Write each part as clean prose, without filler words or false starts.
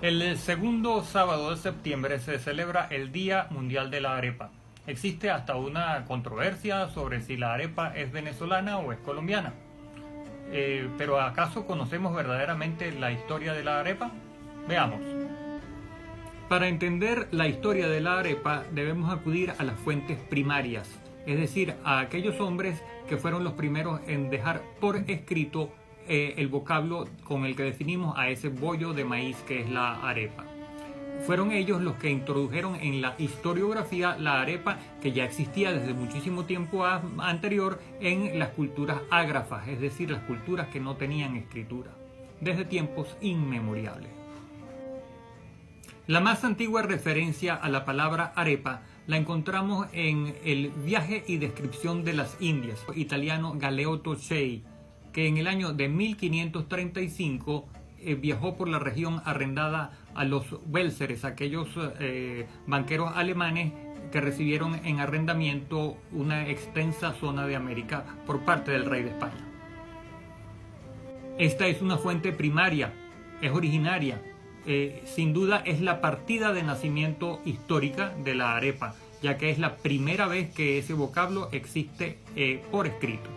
El segundo sábado de septiembre se celebra el Día Mundial de la Arepa. Existe hasta una controversia sobre si la arepa es venezolana o es colombiana. ¿Pero acaso conocemos verdaderamente la historia de la arepa? Veamos. Para entender la historia de la arepa debemos acudir a las fuentes primarias, es decir, a aquellos hombres que fueron los primeros en dejar por escrito el vocablo con el que definimos a ese bollo de maíz que es la arepa. Fueron ellos los que introdujeron en la historiografía la arepa, que ya existía desde muchísimo tiempo anterior en las culturas ágrafas, es decir, las culturas que no tenían escritura, desde tiempos inmemoriales. La más antigua referencia a la palabra arepa la encontramos en el Viaje y descripción de las Indias, italiano Galeotto Cei, que en el año de 1535 viajó por la región arrendada a los Welsers, aquellos banqueros alemanes que recibieron en arrendamiento una extensa zona de América por parte del rey de España. Esta es una fuente primaria, es originaria, sin duda es la partida de nacimiento histórica de la arepa, ya que es la primera vez que ese vocablo existe por escrito.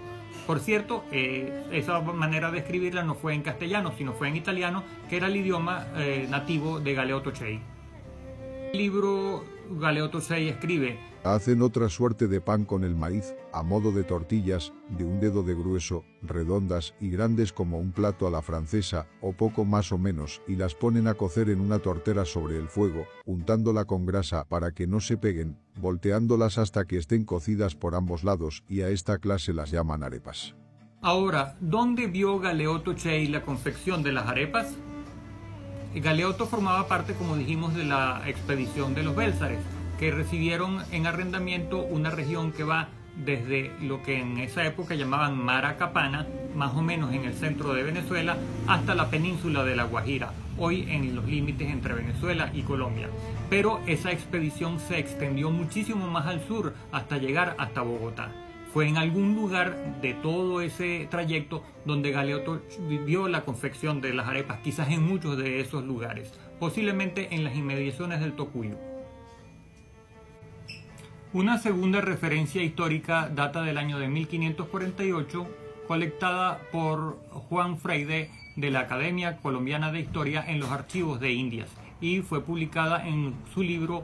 Por cierto, esa manera de escribirla no fue en castellano, sino fue en italiano, que era el idioma nativo de Galeotto Cei. El libro Galeotto Cei escribe: hacen otra suerte de pan con el maíz, a modo de tortillas, de un dedo de grueso, redondas y grandes como un plato a la francesa, o poco más o menos, y las ponen a cocer en una tortera sobre el fuego, untándola con grasa para que no se peguen, volteándolas hasta que estén cocidas por ambos lados, y a esta clase las llaman arepas. Ahora, ¿dónde vio Galeotto Cei la confección de las arepas? Galeotto formaba parte, como dijimos, de la expedición de los Bélsares, que recibieron en arrendamiento una región que va desde lo que en esa época llamaban Maracapana, más o menos en el centro de Venezuela, hasta la península de La Guajira, hoy en los límites entre Venezuela y Colombia. Pero esa expedición se extendió muchísimo más al sur, hasta llegar hasta Bogotá. Fue en algún lugar de todo ese trayecto donde Galeotto vio la confección de las arepas, quizás en muchos de esos lugares, posiblemente en las inmediaciones del Tocuyo. Una segunda referencia histórica data del año de 1548, colectada por Juan Freire de la Academia Colombiana de Historia en los archivos de Indias, y fue publicada en su libro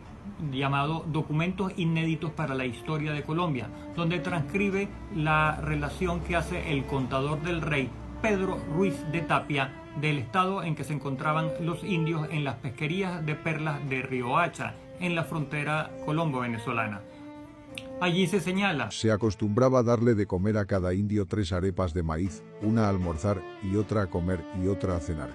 llamado Documentos Inéditos para la Historia de Colombia, donde transcribe la relación que hace el contador del rey Pedro Ruiz de Tapia del estado en que se encontraban los indios en las pesquerías de perlas de Riohacha, en la frontera colombo-venezolana. Allí se señala: se acostumbraba darle de comer a cada indio 3 arepas de maíz, una a almorzar y otra a comer y otra a cenar.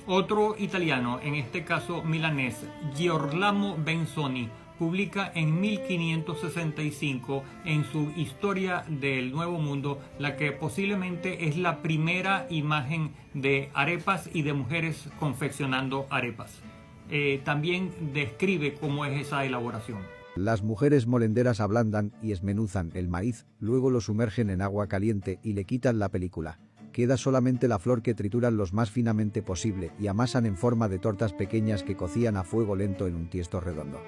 Otro italiano, en este caso milanés, Girolamo Benzoni, publica en 1565 en su Historia del Nuevo Mundo la que posiblemente es la primera imagen de arepas y de mujeres confeccionando arepas. También describe cómo es esa elaboración. Las mujeres molenderas ablandan y esmenuzan el maíz, luego lo sumergen en agua caliente y le quitan la película. Queda solamente la flor que trituran lo más finamente posible y amasan en forma de tortas pequeñas que cocían a fuego lento en un tiesto redondo.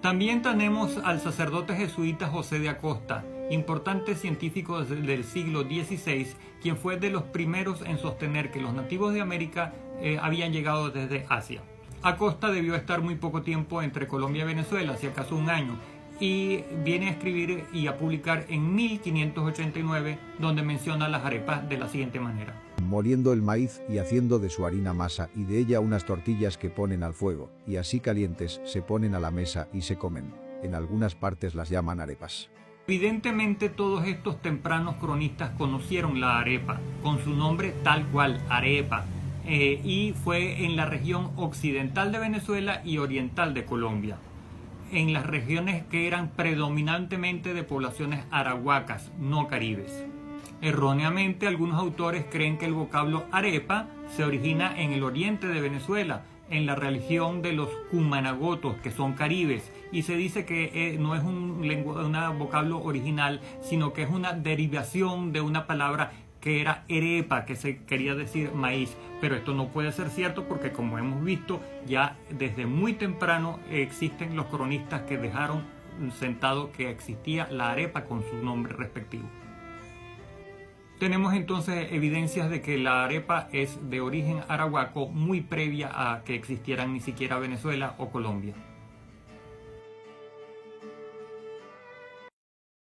También tenemos al sacerdote jesuita José de Acosta, importante científico del siglo XVI, quien fue de los primeros en sostener que los nativos de América habían llegado desde Asia. Acosta debió estar muy poco tiempo entre Colombia y Venezuela, si acaso un año, y viene a escribir y a publicar en 1589, donde menciona las arepas de la siguiente manera: moliendo el maíz y haciendo de su harina masa y de ella unas tortillas que ponen al fuego, y así calientes se ponen a la mesa y se comen. En algunas partes las llaman arepas. Evidentemente todos estos tempranos cronistas conocieron la arepa, con su nombre tal cual, arepa, y fue en la región occidental de Venezuela y oriental de Colombia, en las regiones que eran predominantemente de poblaciones arahuacas, no caribes. Erróneamente, algunos autores creen que el vocablo arepa se origina en el oriente de Venezuela, en la religión de los cumanagotos, que son caribes, y se dice que no es un vocablo original, sino que es una derivación de una palabra que era arepa, que se quería decir maíz, pero esto no puede ser cierto porque, como hemos visto, ya desde muy temprano existen los cronistas que dejaron sentado que existía la arepa con su nombre respectivo. Tenemos entonces evidencias de que la arepa es de origen arahuaco muy previa a que existieran ni siquiera Venezuela o Colombia.